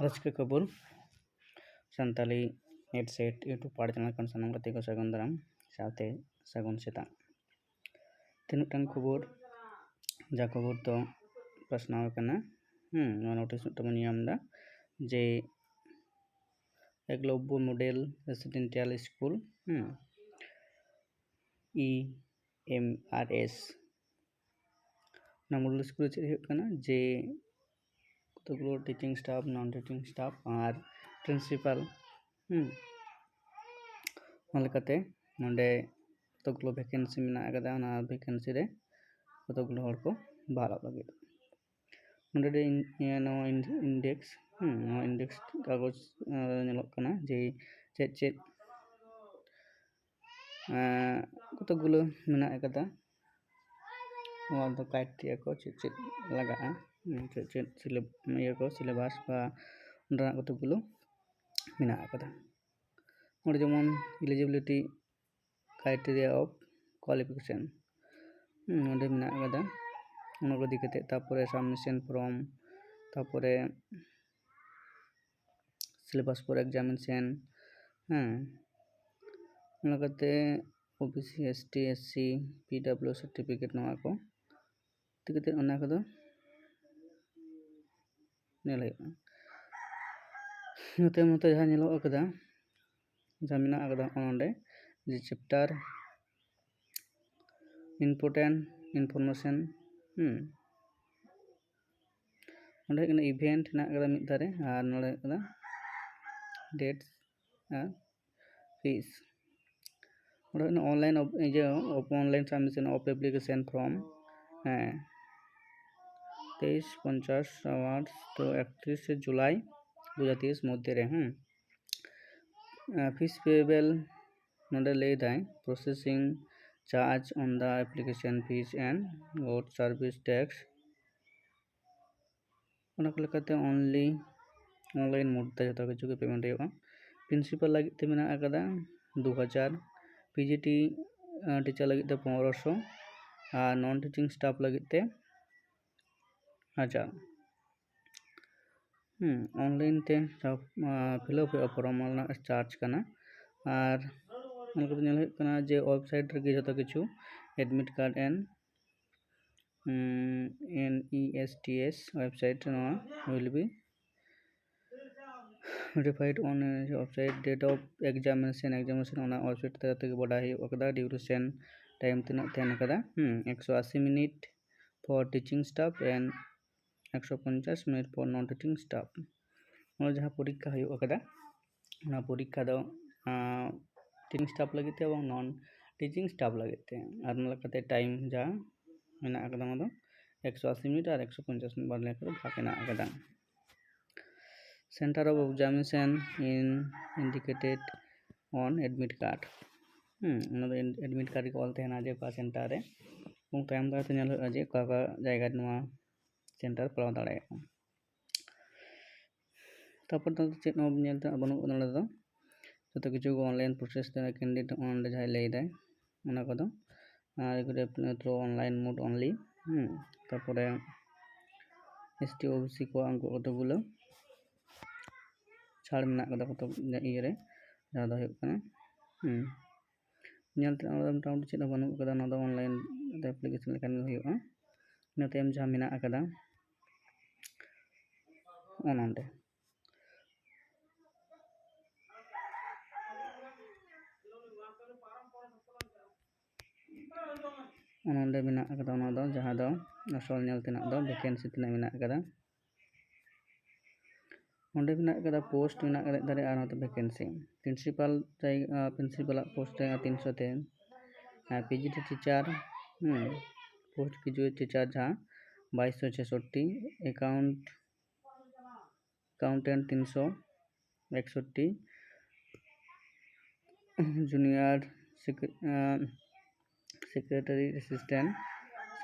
ᱨᱟᱹᱥᱠᱟᱹ ᱠᱷᱚᱵᱚᱨ Santali ᱮᱰᱥᱮᱴ YouTube ᱯᱟᱲ channel ᱠᱷᱚᱱ ᱥᱟᱱᱟᱢ ᱜᱟᱛᱮ ᱠᱚ ᱥᱟᱹᱜᱩᱱ ᱫᱟᱨᱟᱢ ᱥᱟᱶᱛᱮ ᱥᱟᱹᱜᱩᱱ ᱥᱮᱛᱟᱜ ᱛᱤᱱᱟᱹᱜ ᱠᱷᱚᱵᱚर ᱡᱟ ᱠᱷᱚᱵᱚर ᱫᱚ ᱯᱟᱥᱱᱟᱣ ᱟᱠᱟᱱᱟ ᱱᱚᱣᱟ ᱱᱳᱴᱤᱥ ᱢᱤᱫᱴᱟᱝ ᱵᱚᱱ ᱧᱟᱢ ᱮᱫᱟ ᱡᱮ Eklavya model residential school EMRS ᱚᱱᱟ মডেল স্কুলে ᱪᱮᱫ ᱦᱩᱭᱩᱜ ᱠᱟᱱᱟ ᱡᱮ কতগুলো teaching staff non teaching staff আর প্রিন্সিপাল ᱚᱱᱟ ᱞᱮᱠᱟᱛᱮ ᱱᱚᱰᱮ কতগুলো ভ্যাকেন্সি ᱢᱮᱱᱟᱜ ᱟᱠᱟᱫᱟ ᱚᱱᱟ ভ্যাকেন্সি ᱨᱮ কতগুলো ᱦᱚᱲ ᱠᱚ ᱵᱟᱦᱟᱞᱚᱜ ᱞᱟᱹᱜᱤᱫ ᱱᱚᱰᱮ ᱱᱚᱣᱟ ইন্ডেক্স ᱱᱚᱣᱟ ইন্ডেক্স কাগজ ᱧᱮᱞᱚᱜ ᱠᱟᱱᱟ ᱡᱮ ᱪᱮᱫ কতগুলো ᱢᱮᱱᱟᱜ ᱟᱠᱟᱫᱟ ᱱᱚᱣᱟ ᱫᱚ ক্রাইটেরিয়া ᱠᱚ ᱪᱮᱫ ᱞᱟᱜᱟᱜᱼᱟ ᱪᱮᱫ সিলেবাস বা ᱚᱸᱰᱮᱱᱟᱜ কতগুলো ᱢᱮᱱᱟᱜ ᱟᱠᱟᱫᱟ ᱱᱚᱰᱮ ᱡᱮᱢᱚᱱ এলিজিবিলিটি ক্রাইটেরিয়া অফ কোয়ালিফিকেশন ᱱᱚᱰᱮ ᱢᱮᱱᱟᱜ ᱟᱠᱟᱫᱟ ᱚᱱᱟ ᱠᱚ ᱤᱫᱤ ᱠᱟᱛᱮ ᱛᱟᱨᱯᱚᱨᱮ সাবমিশন ফর্ম তারপরে সিলেবাস ফর এক্সামিনেশন ᱚᱱᱟ ᱠᱟᱛᱮ OBC ST SC PW certificate ᱱᱚᱣᱟ ᱠᱚ ᱤᱫᱤ ᱠᱟᱛᱮ ᱚᱱᱟ ᱠᱚᱫᱚ ᱧᱮᱞ ᱦᱩᱭᱩᱜᱼᱟ ᱱᱚᱛᱮ ᱡᱟᱦᱟᱸ ᱧᱮᱞᱚᱜ ᱟᱠᱟᱫᱟ ᱡᱟᱦᱟᱸ ᱢᱮᱱᱟᱜ ᱟᱠᱟᱫᱟ ᱱᱚᱰᱮ ᱡᱮ ᱪᱮᱯᱴᱟᱨ ইম্পর্টেন্ট ইনফরমেশন ᱱᱚᱰᱮ ᱦᱩᱭᱩᱜ ᱠᱟᱱᱟ ইভেন্ট ᱦᱮᱱᱟᱜ ᱟᱠᱟᱫᱟ ᱢᱤᱫ ᱫᱷᱟᱨᱮ ᱟᱨ ᱱᱚᱰᱮ ᱦᱩᱭᱩᱜ ᱠᱟᱱᱟ ডেটস আর ফিস ᱱᱚᱰᱮ ᱦᱩᱭᱩᱜ ᱠᱟᱱᱟ online submission of application form 23:50 hours তো 31 জুলাই 2023 মধ্যে রে ফিস পেয়েবল নডে লেই দায় processing charge on the application fees and good service tax ᱚᱱᱟ ᱠᱚ ᱞᱮᱠᱟᱛᱮ ᱚᱱᱞᱤ ᱚᱱᱞᱟᱭᱤᱱ ᱢᱳᱰ ᱛᱮ ᱡᱚᱛᱚ ᱠᱤᱪᱷᱩ ᱜᱮ ᱯᱮᱢᱮᱱᱴ ᱦᱩᱭᱩᱜᱼᱟ প্রিন্সিপাল ᱞᱟᱹᱜᱤᱫ ᱛᱮ ᱢᱮᱱᱟᱜ ᱟᱠᱟᱫᱟ 2000 PGT টিচার ᱞᱟᱹᱜᱤᱫ ᱛᱮ 1500 আর নন টিচিং স্টাফ ᱞᱟᱹᱜᱤᱫ ᱛᱮ 1000 অনলাইন তে ফিᱞᱟᱯ ᱦᱩᱭᱩᱜᱼᱟ ᱯᱷᱚᱨᱢ ᱨᱮᱱᱟᱜ ᱪᱟᱨᱡ ᱠᱟᱱᱟ ᱟᱨ ᱚᱱᱟ ᱠᱚᱫᱚ ᱧᱮᱞ ᱦᱩᱭᱩᱜ ᱠᱟᱱᱟ ᱡᱮ ওয়েবসাইট ᱨᱮᱜᱮ ᱡᱚᱛᱚ ᱠᱤᱪᱷᱩ admit card and NESTS website ᱱᱚᱣᱟ will be notified on website date of examination ᱚᱱᱟ ওয়েবসাইট ᱛᱮᱜᱮ ᱵᱟᱰᱟᱭ ᱦᱩᱭᱩᱜ ᱟᱠᱟᱫᱟ ᱰᱤউᱨᱮᱥᱚᱱ ᱴᱟইᱢ ᱛᱤᱱᱟᱹᱜ ᱛᱟᱦᱮᱱ ᱟᱠᱟᱫᱟ 180 minute for teaching staff and 150 minute for non teaching staff ᱚᱱᱟ ᱡᱟᱦᱟᱸ ᱯᱚᱨᱤᱠᱠᱷᱟ ᱦᱩᱭᱩᱜ ᱟᱠᱟᱫᱟ ᱚᱱᱟ ᱯᱚᱨᱤᱠᱠᱷᱟ ᱫᱚ টিচিং স্টাফ ᱞᱟᱹᱜᱤᱫ ᱛᱮ এবং নন টিচিং স্টাফ ᱞᱟᱹᱜᱤᱫ ᱛᱮ ᱟᱨ ᱚᱱᱟ ᱞᱮᱠᱟᱛᱮ ᱴᱟইᱢ যা ᱢᱮᱱᱟᱜ ᱟᱠᱟᱫᱟ ᱚᱱᱟ ᱫᱚ 180 মিনিট আর 150 মিনিট ᱵᱟᱨ ᱞᱮᱠᱟ ᱵᱷᱟᱜᱽ ᱢᱮᱱᱟᱜ ᱟᱠᱟᱫᱟ centre of examination indicated on admit card ᱚᱱᱟ ᱫᱚ এডমিট কার্ড ᱨᱮ ᱚᱞ ᱛᱟᱦᱮᱱᱟ ᱡᱮ ᱚᱠᱟ ᱥᱮᱱᱴᱟর ᱨᱮ এবং ᱛᱟᱭᱚᱢ ᱫᱟᱨᱟᱢ ᱧᱮᱞ ᱦᱩᱭᱩᱜᱼᱟ ᱡᱮ ᱚᱠᱟ ᱡᱟᱭᱜᱟ ᱨᱮ ᱱᱚᱣᱟ সেন্টার ᱯᱟᱲᱟᱣ ᱫᱟᱲᱮᱭᱟᱜᱼᱟ তারপর তো ᱪᱮᱫ ᱦᱚᱸ ᱧᱮᱞ ᱛᱮ ᱵᱟᱹᱱᱩᱜ ᱱᱚᱰᱮ ᱫᱚ ᱡᱚᱛᱚ ᱠᱤᱪᱷᱩ ᱚᱱᱞᱟᱭᱤᱱ ᱯᱨᱚᱥᱮᱥ ᱛᱮ ᱠᱮᱱᱰᱤᱰᱮᱴ ᱚᱸᱰᱮ ᱡᱟᱦᱟᱸᱭ ᱞᱟᱹᱭᱫᱟᱭ ᱚᱱᱟ ᱠᱚᱫᱚ আর এগুলো থ্রু অনলাইন মোড অনলি তারপরে ST OBC ko angko কতগুলো ছাড় মেনাক আকাদা কত ইয়ে রে ᱡᱟᱦᱟᱸ ᱫᱚ ᱦᱩᱭᱩᱜ ᱠᱟᱱᱟ ᱧᱮᱞ ᱛᱮ ᱢᱚᱴᱟᱢᱩᱴᱤ ᱪᱮᱫ ᱦᱚᱸ ᱵᱟᱹᱱᱩᱜ ᱟᱠᱟᱫᱟ ᱚᱱᱟ ᱫᱚ ᱚᱱᱞᱟᱭᱤᱱ ᱮᱯᱞᱤᱠᱮᱥᱚᱱ ᱞᱮᱠᱟᱱ ᱜᱮ ᱦᱩᱭᱩᱜᱼᱟ ᱤᱱᱟᱹ ᱛᱟᱭᱚᱢ ᱡᱟᱦᱟᱸ ᱢᱮᱱᱟᱜ ᱟᱠᱟᱫᱟ ᱚᱱᱚᱸᱰᱮ ᱚᱱᱚᱸᱰᱮ ᱢᱮᱱᱟᱜ ᱟᱠᱟᱫᱟ ᱚᱱᱟ ᱫᱚ ᱡᱟᱦᱟᱸ ᱫᱚ ᱟᱥᱚᱞ ᱧᱮᱞ ᱛᱮᱱᱟᱜ ᱫᱚ ভ্যাকেন্সি ᱛᱤᱱᱟᱹᱜ ᱢᱮᱱᱟᱜ ᱟᱠᱟᱫᱟ ᱚᱸᱰᱮ ᱢᱮᱱᱟᱜ ᱟᱠᱟᱫᱟ ᱯᱳᱥᱴ ᱢᱮᱱᱟᱜ ᱟᱠᱟᱫᱟ ᱫᱟᱨᱮ ᱟᱨ ᱱᱚᱛᱮ ᱵᱷ্যাকেন্সি প্রিন্সিপাল পোস্ট 300 তে PGT teacher post graduate teacher जहाँ 2266 accountant 361 junior secretary assistant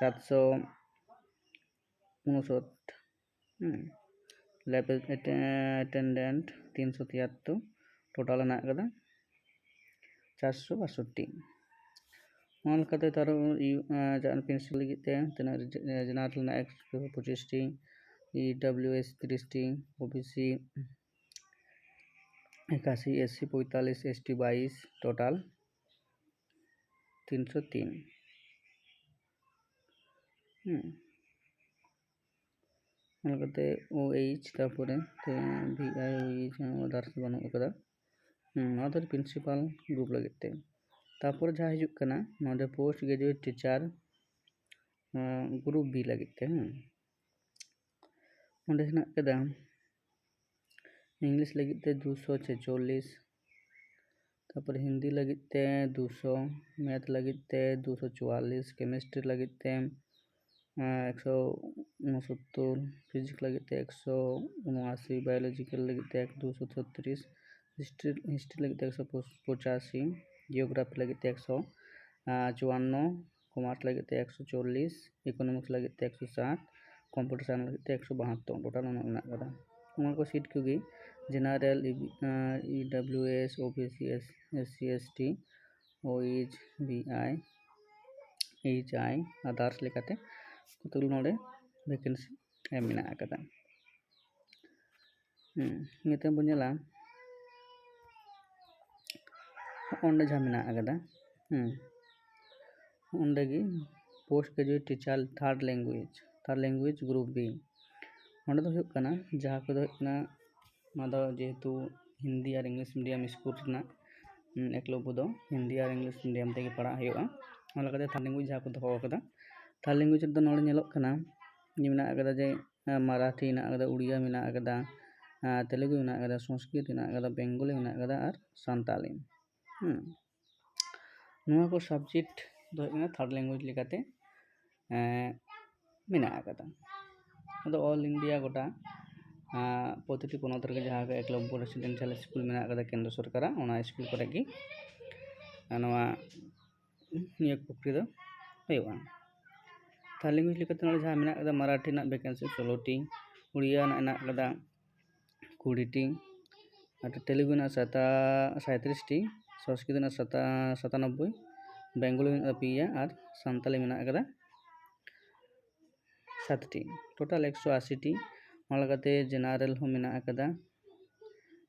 759 lab attendant 373 total हेना आकादा 462 ᱚᱱᱟ ᱞᱮᱠᱟᱛᱮ ᱛᱟᱨ ᱯᱨᱤᱱᱥᱤᱯᱟल ᱞᱟᱹᱜᱤᱫ ᱛᱮ ᱛᱤᱱᱟᱹᱜ ᱡᱮᱱᱟᱨᱮᱞ ᱨᱮᱱᱟᱜ 25ᱴᱤ EWS 30টি, OBC 81, SC 45, ST 22, total 303। ᱚᱱᱟ ᱠᱟᱛᱮ OH ᱛᱟᱨᱯᱚᱨᱮ VI OH ᱟᱫᱟᱨᱥ ᱵᱟᱹᱱᱩᱜ ᱟᱠᱟᱫᱟ। ᱱᱚᱣᱟ ᱫᱚ ᱯᱨᱤᱱᱥᱤᱯᱟᱞ ᱜᱨᱩᱯ ᱞᱟᱹᱜᱤᱫ ᱛᱮ। ᱛᱟᱨᱯᱚᱨ ᱡᱟᱦᱟᱸ ᱦᱤᱡᱩᱜ ᱠᱟᱱᱟ ᱱᱚᱰᱮ ᱯᱳᱥᱴ ᱜᱨᱮᱡᱩয়েট ᱴᱤচার গ্রুপ বি ᱞᱟᱹᱜᱤᱫ তে। ᱚᱸᱰে ᱦᱮᱱᱟᱜ ᱟᱠᱟᱫᱟ इंग्लिश लगित ते 246, तारपर हिंदी लगित ते 200, मैथ लगित ते 244, केमिस्ट्री लगित ते 169, फिजिक्स लगित ते 179, बायोलॉजिकल लगित ते 236, हिस्ट्री लगित ते 185, जियोग्राफी लगित ते 154, कॉमर्स लगित ते 140, इकोनॉमिक्स लगित ते 160, कंप्यूटर साइंस लगित ते 172, टोटल मेना कदा। उना को सीट क्योंकि general EWS OBC SC ST OH VI HI others लेकाते कतगुलो नोडे वैकेंसी एम मेना आकादा। निते बो नेला ओंडे जहां मेना आकादा ओंडे गी post graduate teacher third language group B ओंडे दो हुयुग कना जहां को दो हुयुग कना मादो जेहेतु हिंदी और इंग्लिश मीडियम स्कूल रना एकलव्य दो हिंदी और इंग्लिश मीडियम तेगे पढ़ा हुयुगा ओना लगाते थर्ड लैंग्वेज जहां को दोहो आकादा। थर्ड लैंग्वेज दो नोडे नेलोग कना ये मेना आकादा जे मराठी मेना आकादा, उड़िया मेना आकादा, तेलुगु मेना आकादा, संस्कृत मेना आकादा, बेंगली मेना आकादा और सान्ताली। नोआ को सब्जेक्ट दो हुयुग थर्ड लैंग्वेज लेकाते मेना आकादा। अदो ऑल इंडिया गोटा प्रतिटी पनत रे जहां एकलव्य रेसिडेंशियल स्कूल मेना आकादा केंद्र सरकार ओना स्कूल करे गी नोआ नियोग प्रक्रिया दो हुयुगा। थर्ड लैंग्वेज लेकाते नोडे जहां मेना आकादा मराठी ना वैकेंसी 16टी, उड़िया ना आकादा 20टी, और तेलुगु ना 37टी, संस्कृत ना 97, बेंगली ना 2 और सान्ताली मेना आकादा 7टी, टोटल 180टी। ओना लगाते जनरल हो मेना आकादा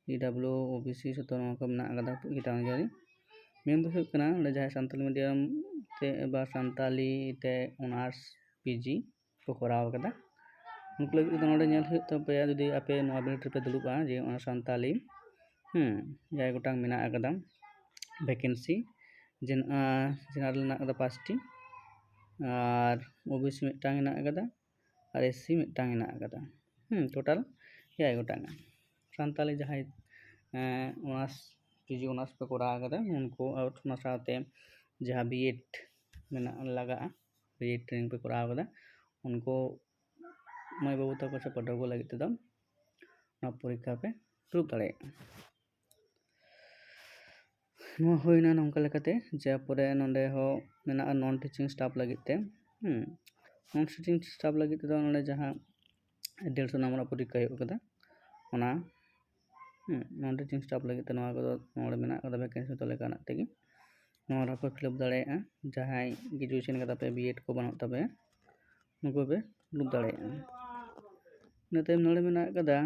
EW OBC जतो नोआ को मेना आकादा गिटांजारी मेन दो हुयुग कना ओंडे जहां सान्ताली मीडियम ते बा सान्ताली ते ऑनर्स PG को कराव आकादा उनको लगित तो नोडे नेल हुयुग तपेया जदि आपे नोआ बिनिट रे पे दुलुबा जे ओना सान्ताली जाय गोटांग मेना आकादा वैकेंसी जनरल ना आकादा 5टी और OBC मिटांग मेना आकादा और SC मिटांग मेना आकादा टोटल 6 गोटांग। सान्ताली जहां ऑनर्स PG ऑनर्स पे करा आकादा उनको और ओना साथे जहां बीएड मेना लगा बीएड ट्रेनिंग पे करा आकादा उनको माई बाबू तक से पढ़ाबो लगित दो ना परीक्षा पे दुरुब दाड़ेयागा। नोआ होइना नोंका लेकाते जे परे नोंडे हो मेना नॉन टीचिंग स्टाफ लगित ते नॉन टीचिंग स्टाफ लगित दो नोंडे जहां 150 नंबर परीक्षा हुयुग कदा ओना नॉन टीचिंग स्टाफ लगित नोआ को नोंडे मेना कदा वैकेंसी तो लेकाना तेगी नोआ पे फिलअप दाड़ेयागा। जहां ग्रेजुएशन कदा पे बीएड को बानुग तबे उनको पे दुरुब दाड़ेयागा। नेते नोडे मेना कदा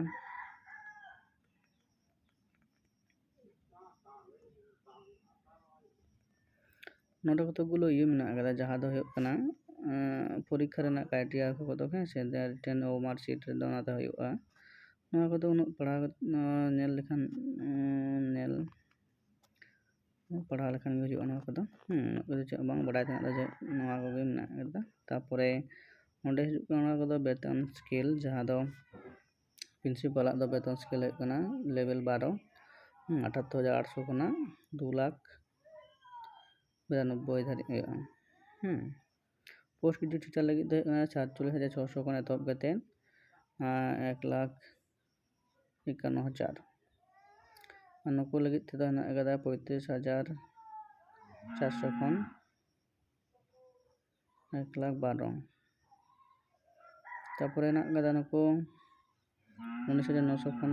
नोडे कतगुलो इये मेना कदा जहां दो हुयुग कना परीक्षा रेना क्राइटेरिया को दो से रिटन ओ मार्कशीट रे दो नाते हुयुगा नोआ को दो उन पढ़ा नेल लेखान नेल पढ़ा लेखान गे हुयुगा नोआ को दो चे बांग बडाय तना जे नोआ को गे मेना कदा। तारपरे ओंडे हिजुग कना नोआ को दो वेतन स्केल जहां दो प्रिंसिपल दो वेतन स्केल हुयुग कना लेवल 12 78,800 खना 2,92,000 धारी हुयुगा। पोस्ट ग्रेजुएट टीचर लगित दो हुयुग 47,600 खन एतहब कते 1,51,000 और नुको लगित दो हेना कदा 35,400 खन 1,12,000 तारपरे हेना कदा नुको 19,900 खन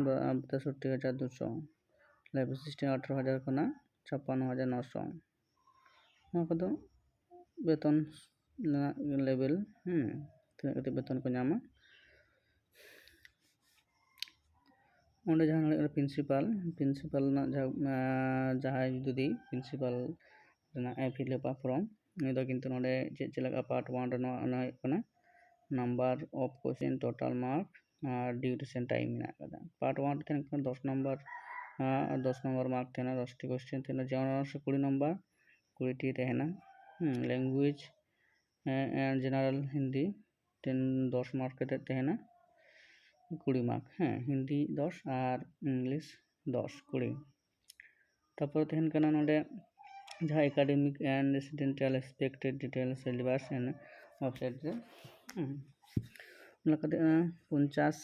63,200 लाइफ असिस्टेंट 18,000 खना 56,900 नोआ को दो वेतन लेवल तीना कते वेतन को नामा ᱚᱸᱰᱮ ᱡᱟᱦᱟᱸ ᱱᱚᱰᱮ ᱯᱨᱤᱱᱥᱤᱯᱟᱞ ᱨᱮᱱᱟᱜ ᱡᱟᱦᱟᱸᱭ ᱡᱩᱫᱤ ᱯᱨᱤᱱᱥᱤᱯᱟल ᱨᱮᱱᱟᱜ ᱯᱷᱤᱞᱟᱯᱟ ᱯᱷᱨᱚᱢ ᱩᱱᱤ ᱫᱚ ᱠᱤᱱᱛᱩ ᱱᱚᱰᱮ ᱪᱮᱫ ᱞᱮᱠᱟ ᱯᱟर्ट 1 ᱨᱮ ᱱᱚᱣᱟ ᱦᱩᱭᱩᱜ ᱠᱟᱱᱟ number of question total mark আর ডিউরেশন টাইম মেনা কাদা পার্ট 1 রে থাকেন 10 নম্বর 10 নম্বর মার্ক থাকেনা 10 টি কোশ্চেन থাকেना জেনারেল 20 নম্বর 20 টি থাকেना language and general Hindi 10 mark कते तहना 20 मार्क हाँ हिंदी 10 और इंग्लिश 10 20 तापर तहन कना नोडे जहाँ academic and residential expected detail syllabus and website रे लकते 50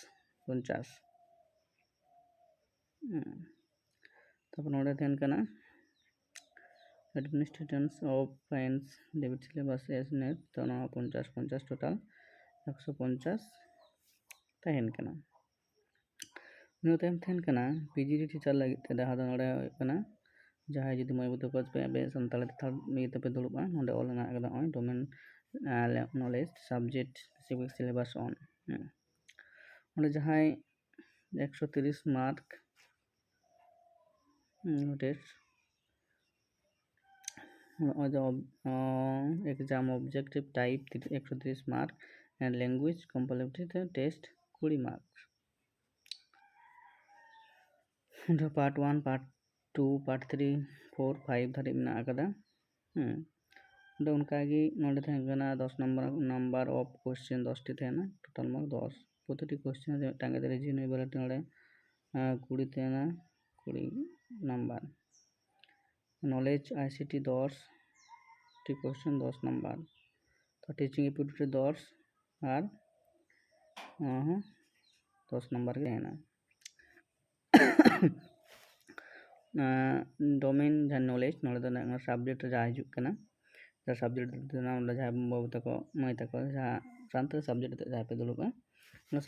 तापर नोडे तहन कना administrations of finance debit syllabus S net तो 50 टोटल 150 तहन कना नो टाइम तहन कना पीजीडी टीचर लगे ते जहाँ दो नोडे कना जहाँ जुदी मई बुते को पे संताली थर्ड मी ते पे दुलुबा नोडे ऑल ना कदा ऑन domain knowledge subject specific syllabus ऑन नोडे जहाँ 130 mark test exam objective type 130 mark and language comparative test 20 mark part 1 part 2 part 3 4 5 धारी मेना आकदा उनकागी नोडे थाना 10 नंबर ऑफ क्वेश्चन 10 टी थाना टोटल मार्क 10 प्रति क्वेश्चन रे टांगे दे रिजनेबिलिटी नोडे 20 थाना 20 number knowledge ICT 10 T question 10 number तो टीचिंग एप्टीट्यूड 10 और 10 नंबर के है डोमेन जहाँ नॉलेज नोडे दो सब्जेक्ट जहाँ हिजुग कना जहाँ सब्जेक्ट जहाँ बाबू तको मई तको जहाँ सानताली सब्जेक्ट जहाँ पे दुलुबा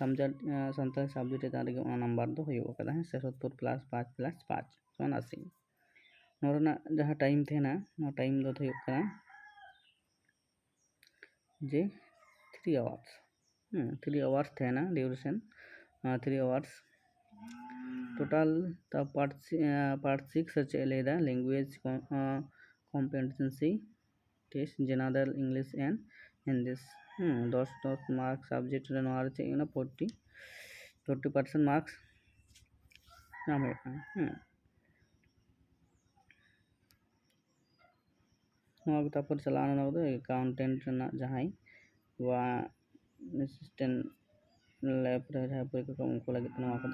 सानताली सब्जेक्ट जहाँ नंबर दो हुई कदा है 70 प्लस 5 प्लस 5 80 नोरना जहाँ टाइम थे ना वो टाइम दो हुई कना जे 3 आवर्स 3 आवर्स थे ना ड्यूरेशन 3 आवर्स टोटल तो पार्ट 6 चे लेदा language competency test general English and Hindi 10 mark subject रे नोआ चे 40% मार्क्स नाम है नोआ तापर चलाना ना दो अकाउंटेंट ना जहां वा असिस्टेंट लैब रे जहां पर को उनको लगे नोआ को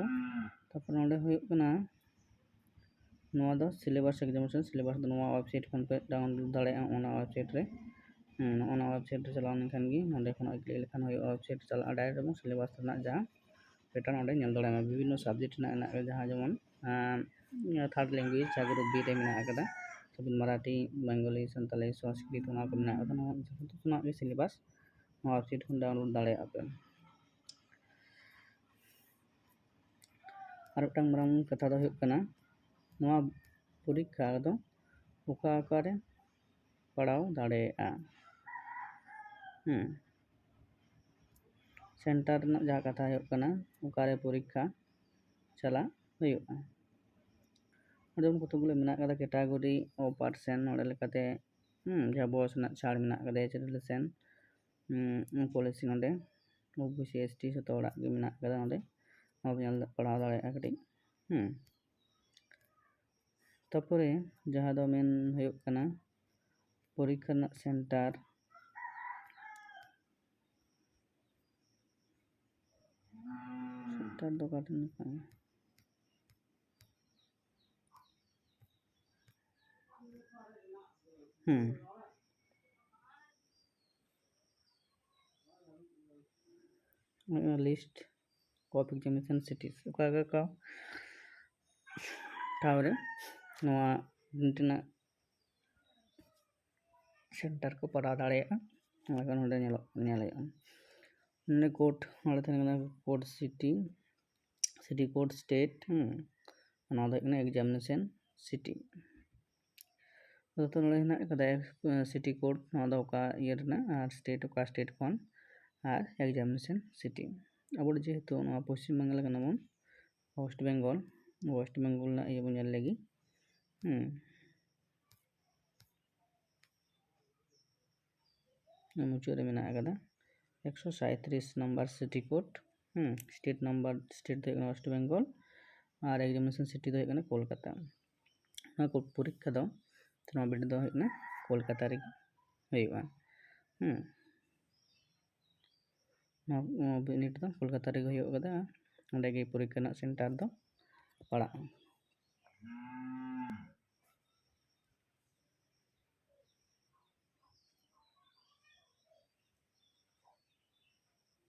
तापर नोडे हुई कना नोआ दो सिलेबस एग्जामिनेशन सिलेबस दो नोआ वेबसाइट खन पे डाउनलोड दाड़े ओना वेबसाइट रे ओना वेबसाइट रे चलाव लेखन गी नोडे खन क्लिक लेखन हुई वेबसाइट चला डायरेक्ट एवं सिलेबस ना जहां पैटर्न ओडे नेल दाड़े विभिन्न सब्जेक्ट ना जहां जेमन थर्ड लैंग्वेज जहां ग्रुप बी रे मेना आकदा सब मराठी बंगाली संताली संस्कृत ओना को मेना आकदा नोआ जहां के सिलेबस नोआ वेबसाइट खन डाउनलोड दाड़े आपे और एक मरंग कथा दो हुई कना नोआ परीक्षा दो ओका आकारे पढ़ाव दाड़ेया सेंटर ना जहाँ कथा हुई कना ओकारे परीक्षा चला हुईगा अदम कतगुलो मेना कदा कैटेगरी ओ पर्सन नोडे लेकाते जहाँ बॉस ना छाड़ मेना कदा रिलेशन पॉलिसी नोडे ओबीसी एसटी सतो ओड़ा गे मेना कदा नोडे पढ़ाव दाड़ेया कटी तारपरे जहाँ दो मेन हुई कना परीक्षा ना सेंटर दो cotton list of examination cities का ठावरे नोआ इंटरना सेंटर को पढ़ा दाड़ेया ओना नोडे नेल कोड नोडे थाने कोड सिटी कोड स्टेट ओना दो एग्जामिनेशन सिटी तो नोडे हेना कदा सिटी कोड नोआ दो का ईयर ना और स्टेट का स्टेट खन और एग्जामिनेशन सिटी अब जेहेतु पश्चिम बंगाल कनाबन वेस्ट बेंगल ना ये बन लगी मुचाद रे मेना कदा 137 number city code state number state दो वेस्ट बेंगल और एग्जामिनेशन सिटी दो कोलकाता को परीक्षा दो बिट दो कोलकाता रे हुआ बिनिट दो कोलकाता रे हुआ परीक्षा सेंटर दो पड़ा।